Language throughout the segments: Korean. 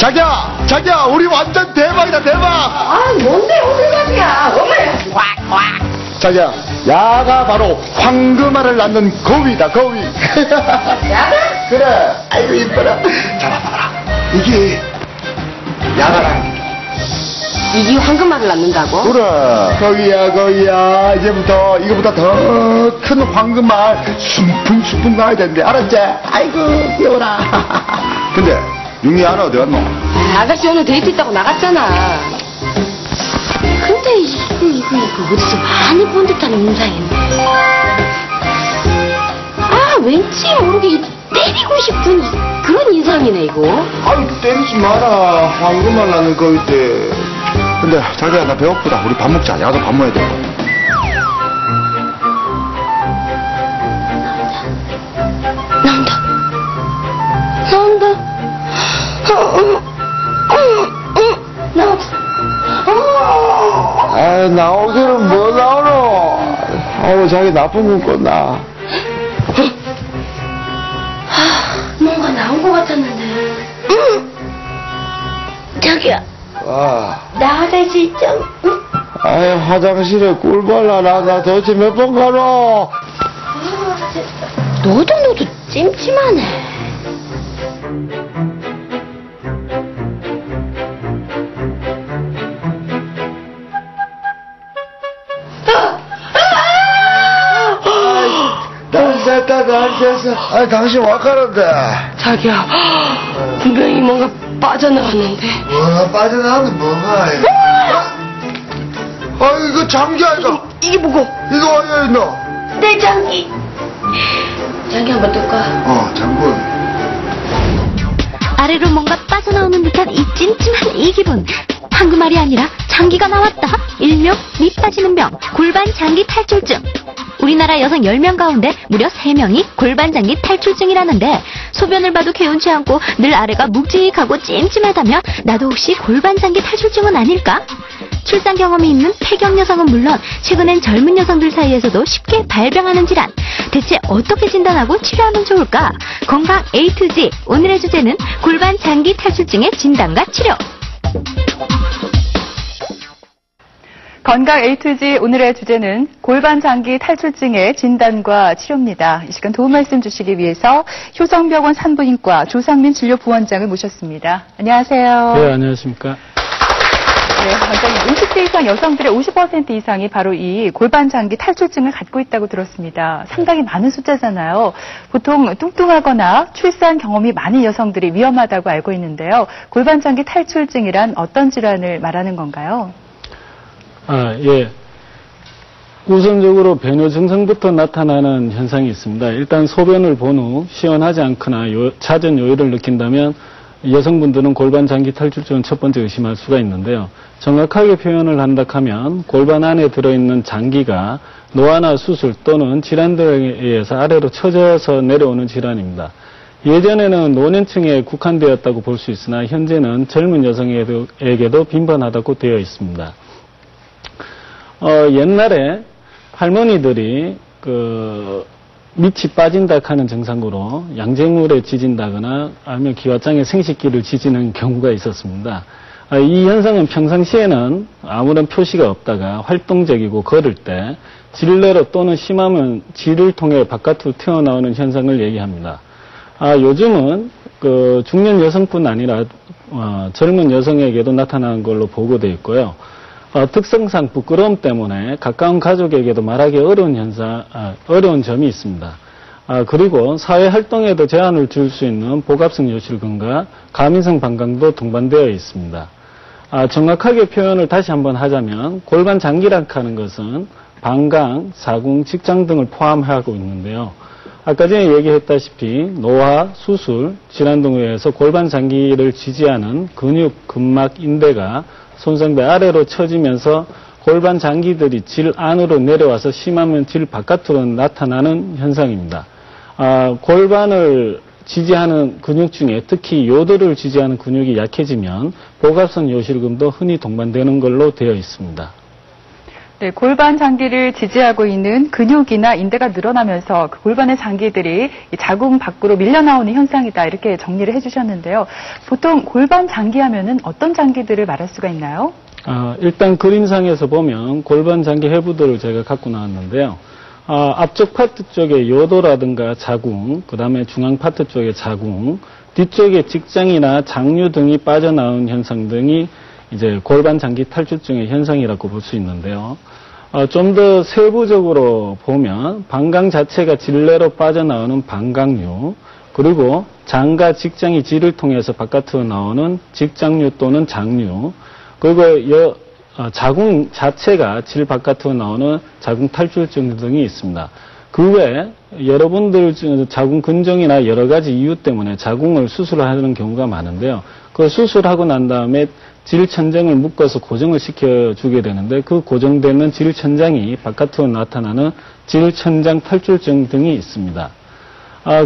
자기야, 우리 완전 대박이다, 대박! 아, 뭔데, 오늘까지야. 엄마야. 자기야, 야가 바로 황금알을 낳는 거위다, 거위. 야가? 그래. 아이고, 이뻐라. 자, 봐라. 이게 야가라는 게. 이게 황금알을 낳는다고? 그래. 거위야. 이거보다 더 큰 황금알 순풍순풍 나야 되는데, 알았지? 아이고, 귀여워라. 근데, 윤기 아는 어디 갔노? 아가씨 오늘 데이트 있다고 나갔잖아. 근데 이거 어디서 많이 본 듯한 인상인데. 아, 왠지 모르게 때리고 싶은 그런 인상이네, 이거. 아유, 때리지 마라. 황금알 낳는 거위때. 근데, 자기야, 나 배고프다. 우리 밥 먹자. 야도 밥 먹어야 돼. 나온다. 아, 나오기는 뭐 나오노? 아우, 자기 나쁜 꿈 꿨나? 뭔가 나온 것 같았는데. 자기야, 나 화장실 좀. 아유, 화장실에 꿀 발라. 나 도대체 몇 번 가노? 너도 찜찜하네. 앉았어. 아니, 당신 와카는데. 자기야, 분명히 뭔가 빠져나갔는데. 뭐가 빠져나가는 뭐가? 이거 장기 아이가? 이게 뭐고? 이거 어디에 있노? 내 장기. 장기 한번 뜰까? 장군. 아래로 뭔가 빠져나오는 듯한 이 찜찜한 이 기분. 황금알이 아니라 장기가 나왔다. 일명 밑 빠지는 병, 골반장기 탈출증. 우리나라 여성 10명 가운데 무려 3명이 골반장기 탈출증이라는데, 소변을 봐도 개운치 않고 늘 아래가 묵직하고 찜찜하다면 나도 혹시 골반장기 탈출증은 아닐까? 출산 경험이 있는 폐경 여성은 물론 최근엔 젊은 여성들 사이에서도 쉽게 발병하는 질환. 대체 어떻게 진단하고 치료하면 좋을까? 건강 A to Z. 오늘의 주제는 골반장기 탈출증의 진단과 치료. 건강 A2G 오늘의 주제는 골반장기 탈출증의 진단과 치료입니다. 이 시간 도움 말씀 주시기 위해서 효성병원 산부인과 조상민 진료부원장을 모셨습니다. 안녕하세요. 네, 안녕하십니까. 네, 원장님, 50대 이상 여성들의 50% 이상이 바로 이 골반장기 탈출증을 갖고 있다고 들었습니다. 상당히 많은 숫자잖아요. 보통 뚱뚱하거나 출산 경험이 많은 여성들이 위험하다고 알고 있는데요. 골반장기 탈출증이란 어떤 질환을 말하는 건가요? 예. 우선적으로 배뇨 증상부터 나타나는 현상이 있습니다. 일단 소변을 본 후 시원하지 않거나 잦은 요요를 느낀다면 여성분들은 골반장기 탈출증을 첫 번째 의심할 수가 있는데요. 정확하게 표현을 한다 하면 골반 안에 들어있는 장기가 노화나 수술 또는 질환들에 의해서 아래로 처져서 내려오는 질환입니다. 예전에는 노년층에 국한되었다고 볼 수 있으나 현재는 젊은 여성에게도 빈번하다고 되어 있습니다. 옛날에 할머니들이 밑이 빠진다 하는 증상으로 양재물에 지진다거나 아니면 기와장에 생식기를 지지는 경우가 있었습니다. 이 현상은 평상시에는 아무런 표시가 없다가 활동적이고 걸을 때 질내로 또는 심하면 질을 통해 바깥으로 튀어나오는 현상을 얘기합니다. 요즘은 중년 여성뿐 아니라 젊은 여성에게도 나타나는 걸로 보고되어 있고요. 특성상 부끄러움 때문에 가까운 가족에게도 말하기 어려운 점이 있습니다. 그리고 사회 활동에도 제한을 줄 수 있는 복압성 요실금과 가민성 방광도 동반되어 있습니다. 정확하게 표현을 다시 한번 하자면 골반 장기라 하는 것은 방광, 사궁, 직장 등을 포함하고 있는데요. 아까 전에 얘기했다시피 노화, 수술, 질환 등에 의해서 골반 장기를 지지하는 근육, 근막, 인대가 손상돼 아래로 처지면서 골반 장기들이 질 안으로 내려와서 심하면 질 바깥으로 나타나는 현상입니다. 골반을 지지하는 근육 중에 특히 요도를 지지하는 근육이 약해지면 복압성 요실금도 흔히 동반되는 걸로 되어 있습니다. 네, 골반 장기를 지지하고 있는 근육이나 인대가 늘어나면서 그 골반의 장기들이 이 자궁 밖으로 밀려나오는 현상이다. 이렇게 정리를 해주셨는데요. 보통 골반 장기 하면은 어떤 장기들을 말할 수가 있나요? 일단 그림상에서 보면 골반 장기 해부도를 제가 갖고 나왔는데요. 앞쪽 파트 쪽에 요도라든가 자궁, 그 다음에 중앙 파트 쪽에 자궁, 뒤쪽에 직장이나 장류 등이 빠져나온 현상 등이 이제 골반 장기 탈출증의 현상이라고 볼 수 있는데요. 좀 더 세부적으로 보면 방광 자체가 질내로 빠져나오는 방광류, 그리고 장과 직장이 질을 통해서 바깥으로 나오는 직장류 또는 장류, 그리고 자궁 자체가 질 바깥으로 나오는 자궁 탈출증 등이 있습니다. 그 외에 여러분들 자궁 근종이나 여러 가지 이유 때문에 자궁을 수술하는 경우가 많은데요. 그 수술하고 난 다음에 질천장을 묶어서 고정을 시켜주게 되는데 그 고정되는 질천장이 바깥으로 나타나는 질천장 탈출증 등이 있습니다.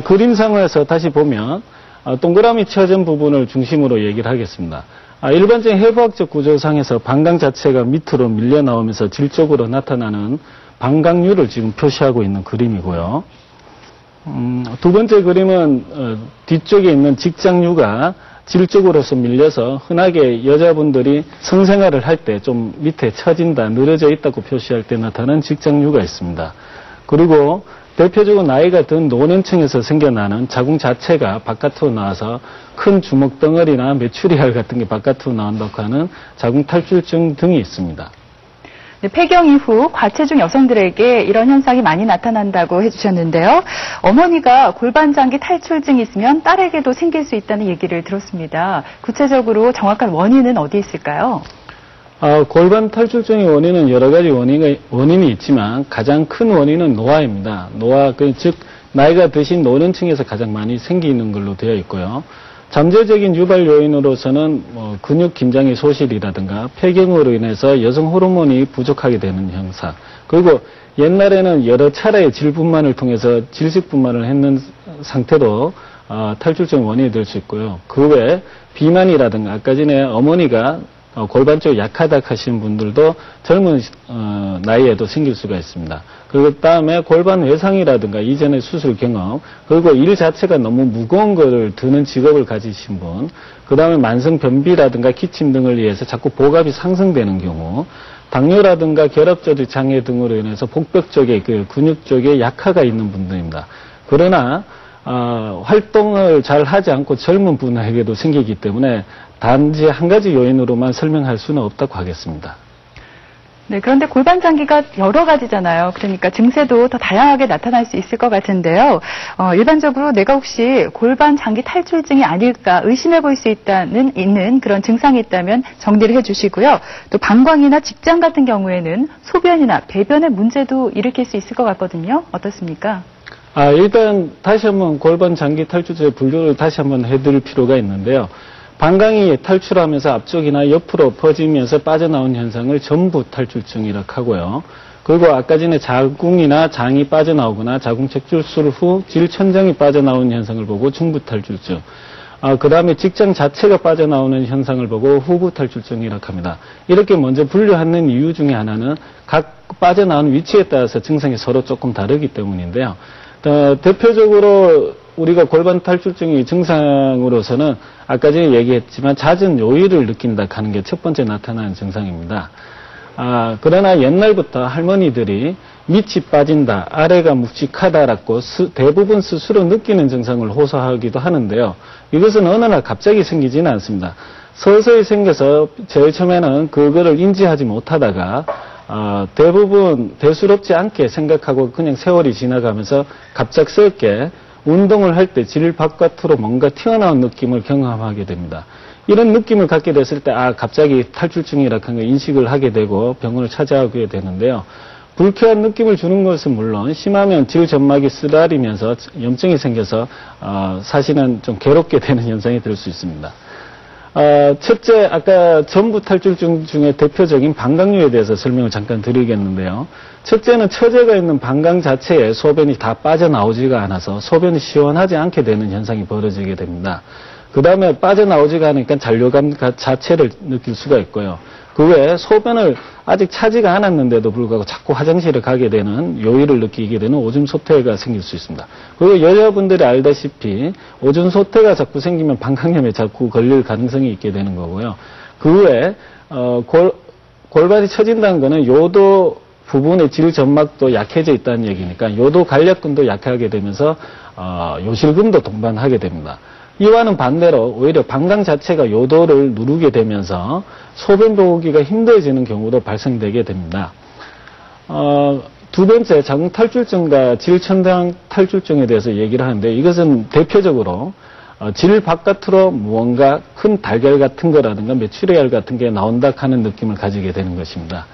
그림상에서 다시 보면 동그라미 쳐진 부분을 중심으로 얘기를 하겠습니다. 일반적인 해부학적 구조상에서 방광 자체가 밑으로 밀려 나오면서 질 쪽으로 나타나는 방광류를 지금 표시하고 있는 그림이고요. 두 번째 그림은 뒤쪽에 있는 직장류가 질 쪽으로서 밀려서 흔하게 여자분들이 성생활을 할 때 좀 밑에 처진다, 늘어져 있다고 표시할 때 나타나는 직장류가 있습니다. 그리고 대표적으로 나이가 든 노년층에서 생겨나는 자궁 자체가 바깥으로 나와서 큰 주먹 덩어리나 메추리알 같은 게 바깥으로 나온다고 하는 자궁 탈출증 등이 있습니다. 네, 폐경 이후 과체중 여성들에게 이런 현상이 많이 나타난다고 해주셨는데요. 어머니가 골반장기 탈출증이 있으면 딸에게도 생길 수 있다는 얘기를 들었습니다. 구체적으로 정확한 원인은 어디 있을까요? 골반 탈출증의 원인은 여러 가지 원인이 있지만 가장 큰 원인은 노화입니다. 노화, 즉 나이가 드신 노년층에서 가장 많이 생기는 걸로 되어 있고요. 잠재적인 유발 요인으로서는 근육 긴장의 소실이라든가 폐경으로 인해서 여성 호르몬이 부족하게 되는 현상, 그리고 옛날에는 여러 차례의 질분만을 통해서 질식분만을 했는 상태도 탈출증 원인이 될 수 있고요. 그 외에 비만이라든가 아까 전에 어머니가 골반 쪽 약하다 하시는 분들도 젊은 나이에도 생길 수가 있습니다. 그 다음에 골반 외상이라든가 이전의 수술 경험, 그리고 일 자체가 너무 무거운 거를 드는 직업을 가지신 분, 그 다음에 만성 변비라든가 기침 등을 위해서 자꾸 복압이 상승되는 경우, 당뇨라든가 결합저주 장애 등으로 인해서 복벽 쪽에 그 근육 쪽에 약화가 있는 분들입니다. 그러나 활동을 잘 하지 않고 젊은 분에게도 생기기 때문에 단지 한 가지 요인으로만 설명할 수는 없다고 하겠습니다. 네, 그런데 골반 장기가 여러 가지잖아요. 그러니까 증세도 더 다양하게 나타날 수 있을 것 같은데요. 일반적으로 내가 혹시 골반 장기 탈출증이 아닐까 의심해 볼 수 있는 그런 증상이 있다면 정리를 해주시고요. 또 방광이나 직장 같은 경우에는 소변이나 배변의 문제도 일으킬 수 있을 것 같거든요. 어떻습니까? 일단 다시 한번 골반 장기 탈출증의 분류를 다시 한번 해드릴 필요가 있는데요. 방광이 탈출하면서 앞쪽이나 옆으로 퍼지면서 빠져나온 현상을 전부 탈출증이라고 하고요. 그리고 아까 전에 자궁이나 장이 빠져나오거나 자궁 적출술 후 질천장이 빠져나오는 현상을 보고 중부 탈출증. 그 다음에 직장 자체가 빠져나오는 현상을 보고 후부 탈출증이라고 합니다. 이렇게 먼저 분류하는 이유 중에 하나는 각 빠져나오는 위치에 따라서 증상이 서로 조금 다르기 때문인데요. 대표적으로 우리가 골반 탈출증의 증상으로서는 아까 전에 얘기했지만 잦은 요일을 느낀다 하는 게 첫 번째 나타나는 증상입니다. 그러나 옛날부터 할머니들이 밑이 빠진다, 아래가 묵직하다라고 대부분 스스로 느끼는 증상을 호소하기도 하는데요. 이것은 어느 날 갑자기 생기지는 않습니다. 서서히 생겨서 제일 처음에는 그거를 인지하지 못하다가 대부분 대수롭지 않게 생각하고 그냥 세월이 지나가면서 갑작스럽게 운동을 할 때 질 바깥으로 뭔가 튀어나온 느낌을 경험하게 됩니다. 이런 느낌을 갖게 됐을 때 갑자기 탈출증이라는 걸 인식을 하게 되고 병원을 찾아가게 되는데요. 불쾌한 느낌을 주는 것은 물론 심하면 질 점막이 쓰라리면서 염증이 생겨서 사실은 좀 괴롭게 되는 현상이 될 수 있습니다. 첫째, 아까 전부 탈출증 중에 대표적인 방광류에 대해서 설명을 잠깐 드리겠는데요. 첫째는 처제가 있는 방광 자체에 소변이 다 빠져나오지가 않아서 소변이 시원하지 않게 되는 현상이 벌어지게 됩니다. 그 다음에 빠져나오지가 않으니까 잔류감 자체를 느낄 수가 있고요. 그 외에 소변을 아직 차지가 않았는데도 불구하고 자꾸 화장실에 가게 되는 요일을 느끼게 되는 오줌 소퇴가 생길 수 있습니다. 그리고 여자분들이 알다시피 오줌 소퇴가 자꾸 생기면 방광염에 자꾸 걸릴 가능성이 있게 되는 거고요. 그 외에 골반이 처진다는 거는 요도 부분의 질 점막도 약해져 있다는 얘기니까 요도 간략근도 약하게 되면서 요실금도 동반하게 됩니다. 이와는 반대로 오히려 방광 자체가 요도를 누르게 되면서 소변 보기가 힘들어지는 경우도 발생되게 됩니다. 두 번째, 자궁 탈출증과 질천장 탈출증에 대해서 얘기를 하는데 이것은 대표적으로 질 바깥으로 무언가 큰 달걀 같은 거라든가 메추리알 같은 게 나온다 하는 느낌을 가지게 되는 것입니다.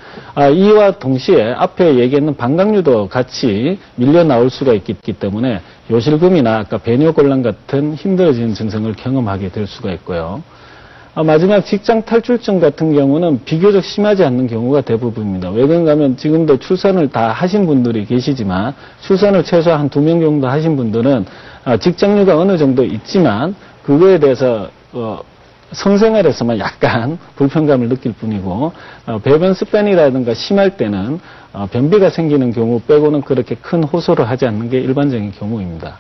이와 동시에 앞에 얘기했는 방광류도 같이 밀려 나올 수가 있기 때문에 요실금이나 아까 배뇨곤란 같은 힘들어지는 증상을 경험하게 될 수가 있고요. 마지막 직장 탈출증 같은 경우는 비교적 심하지 않는 경우가 대부분입니다. 왜 그런가 하면 지금도 출산을 다 하신 분들이 계시지만 출산을 최소 한 2명 정도 하신 분들은 직장류가 어느 정도 있지만 그거에 대해서 성생활에서만 약간 불편감을 느낄 뿐이고 배변 습관이라든가 심할 때는 변비가 생기는 경우 빼고는 그렇게 큰 호소를 하지 않는 게 일반적인 경우입니다.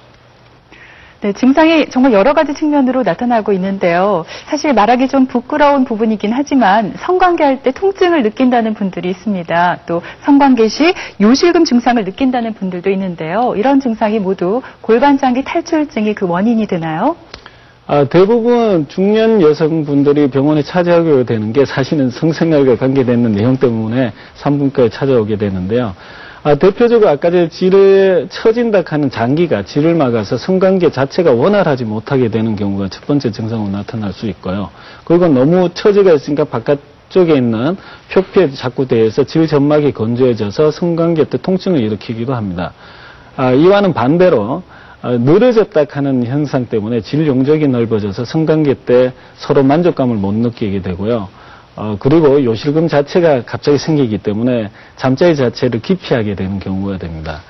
네, 증상이 정말 여러 가지 측면으로 나타나고 있는데요. 사실 말하기 좀 부끄러운 부분이긴 하지만 성관계할 때 통증을 느낀다는 분들이 있습니다. 또 성관계 시 요실금 증상을 느낀다는 분들도 있는데요. 이런 증상이 모두 골반장기 탈출증이 그 원인이 되나요? 대부분 중년 여성분들이 병원에 찾아오게 되는 게 사실은 성생활과 관계되는 내용 때문에 산부인과에 찾아오게 되는데요. 대표적으로 아까 전에 질에 처진다 하는 장기가 질을 막아서 성관계 자체가 원활하지 못하게 되는 경우가 첫 번째 증상으로 나타날 수 있고요. 그리고 너무 처지가 있으니까 바깥쪽에 있는 표피에 자꾸 대해서 질 점막이 건조해져서 성관계 때 통증을 일으키기도 합니다. 이와는 반대로 늘어졌다 하는 현상 때문에 질 용적이 넓어져서 성관계 때 서로 만족감을 못 느끼게 되고요. 그리고 요실금 자체가 갑자기 생기기 때문에 잠자리 자체를 기피하게 되는 경우가 됩니다.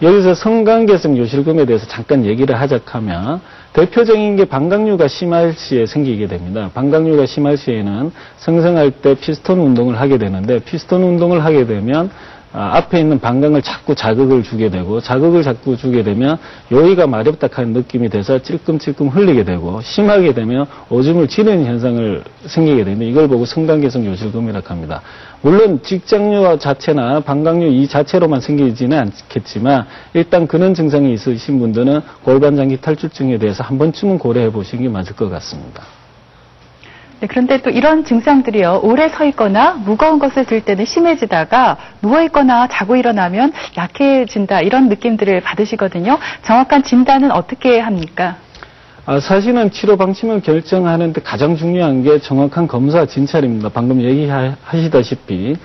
여기서 성관계성 요실금에 대해서 잠깐 얘기를 하자면 대표적인 게 방광류가 심할 시에 생기게 됩니다. 방광류가 심할 시에는 성생할 때 피스톤 운동을 하게 되는데 피스톤 운동을 하게 되면 앞에 있는 방광을 자꾸 자극을 주게 되고 자극을 자꾸 주게 되면 여기가 마렵다 하는 느낌이 돼서 찔끔찔끔 흘리게 되고 심하게 되면 오줌을 지르는 현상을 생기게 되는데 이걸 보고 성관계성 요실금이라고 합니다. 물론 직장류 자체나 방광류 이 자체로만 생기지는 않겠지만 일단 그런 증상이 있으신 분들은 골반장기 탈출증에 대해서 한 번쯤은 고려해 보시는 게 맞을 것 같습니다. 네, 그런데 또 이런 증상들이요. 오래 서 있거나 무거운 것을 들 때는 심해지다가 누워 있거나 자고 일어나면 약해진다 이런 느낌들을 받으시거든요. 정확한 진단은 어떻게 합니까? 사실은 치료 방침을 결정하는데 가장 중요한 게 정확한 검사 진찰입니다. 방금 얘기하시다시피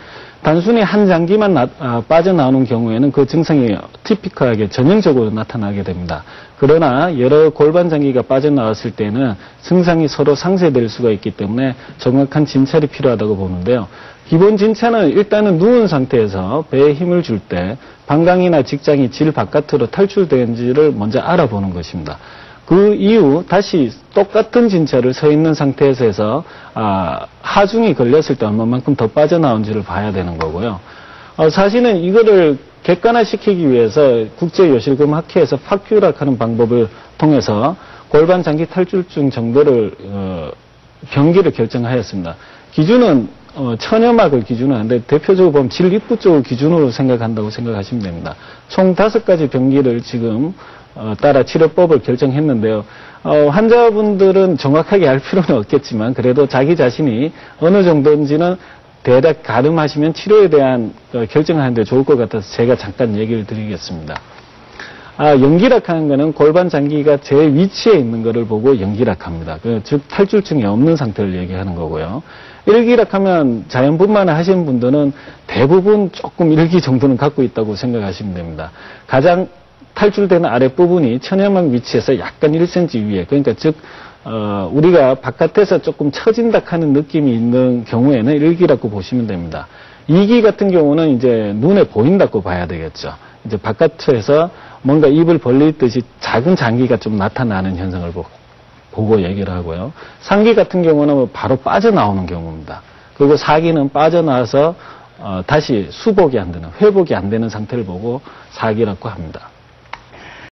단순히 한 장기만 빠져나오는 경우에는 그 증상이 티피컬하게 전형적으로 나타나게 됩니다. 그러나 여러 골반 장기가 빠져나왔을 때는 증상이 서로 상쇄될 수가 있기 때문에 정확한 진찰이 필요하다고 보는데요. 기본 진찰은 일단은 누운 상태에서 배에 힘을 줄 때 방광이나 직장이 질 바깥으로 탈출되는지를 먼저 알아보는 것입니다. 그 이후 다시 똑같은 진찰을 서 있는 상태에서 해서 하중이 걸렸을 때 얼마만큼 더 빠져나온지를 봐야 되는 거고요. 사실은 이거를 객관화시키기 위해서 국제요실금학회에서 파큐라고 하는 방법을 통해서 골반 장기 탈출증 정도를 병기를 결정하였습니다. 기준은 천여막을 기준으로 하는데 대표적으로 보면 질 입구 쪽을 기준으로 생각한다고 생각하시면 됩니다. 총 5가지 병기를 지금 따라 치료법을 결정했는데요. 환자분들은 정확하게 알 필요는 없겠지만 그래도 자기 자신이 어느 정도인지는 대략 가름하시면 치료에 대한 결정하는 데 좋을 것 같아서 제가 잠깐 얘기를 드리겠습니다. 연기락 하는 거는 골반 장기가 제 위치에 있는 거를 보고 연기락 합니다. 즉 탈출증이 없는 상태를 얘기하는 거고요. 일기락 하면 자연분만을 하시는 분들은 대부분 조금 일기 정도는 갖고 있다고 생각하시면 됩니다. 가장 탈출되는 아랫부분이 천여막 위치에서 약간 1cm 위에, 그러니까 즉 우리가 바깥에서 조금 처진다 하는 느낌이 있는 경우에는 1기라고 보시면 됩니다. 2기 같은 경우는 이제 눈에 보인다고 봐야 되겠죠. 이제 바깥에서 뭔가 입을 벌리듯이 작은 장기가 좀 나타나는 현상을 보고 얘기를 하고요. 3기 같은 경우는 바로 빠져나오는 경우입니다. 그리고 사기는 빠져나와서 다시 수복이 안 되는, 회복이 안 되는 상태를 보고 사기라고 합니다.